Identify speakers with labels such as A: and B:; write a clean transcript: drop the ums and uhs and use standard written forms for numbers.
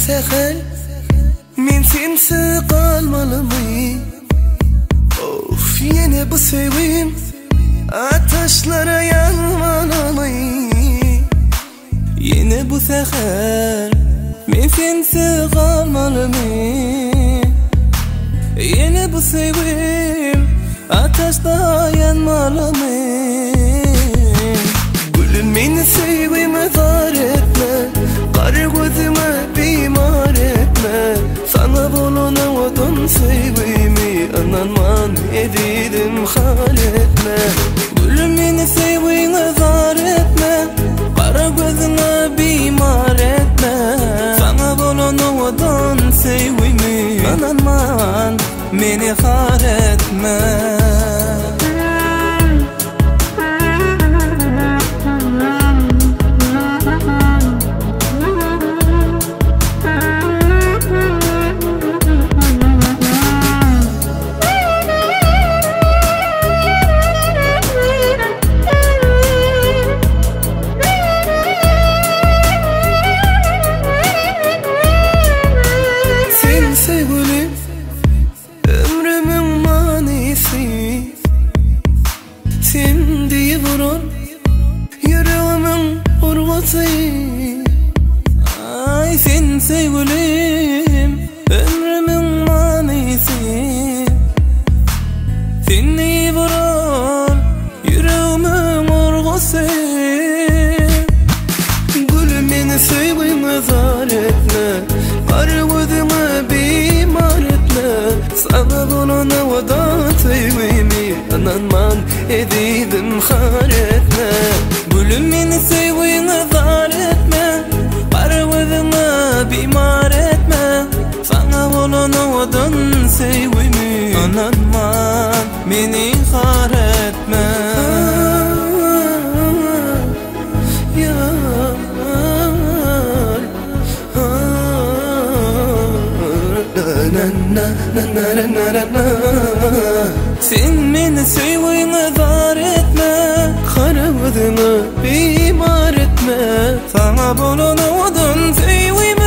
A: seher men sensiz kalmalıyım. Of yine bu sevim ateşlere yanmalıyım. Yine bu seher men sensiz kalmalıyım. Yine bu sevim ateşte yanmalıyım. Gülüm beni sevime zar etme, kar gözüme bimar etme. Sana bulunamadım sevimi, ananman edidim hal etme. Gülüm beni sevime zar etme, kar gözüme bimar etme. Sana bulunamadım sevimi, ananman beni hal etme. Sen diye vurur yüreğimin urvası. Ay sen sevgilim, ömrümün manisi. Sen diye vurur yüreğimin urvası. Gülüm beni sevgime zar etme, kar gözüme bimar etme. Sana bulunamadan sevgimi, ananman edidim hal etme. Gülüm beni sevgine zar etme, kar gözüme bimar etme. Sana bulunamadan sevgimi, ananman beni hal etme. Sen beni sevgine zar etme, kara gözüme bimar etme. Sana bulunamadan sevgime,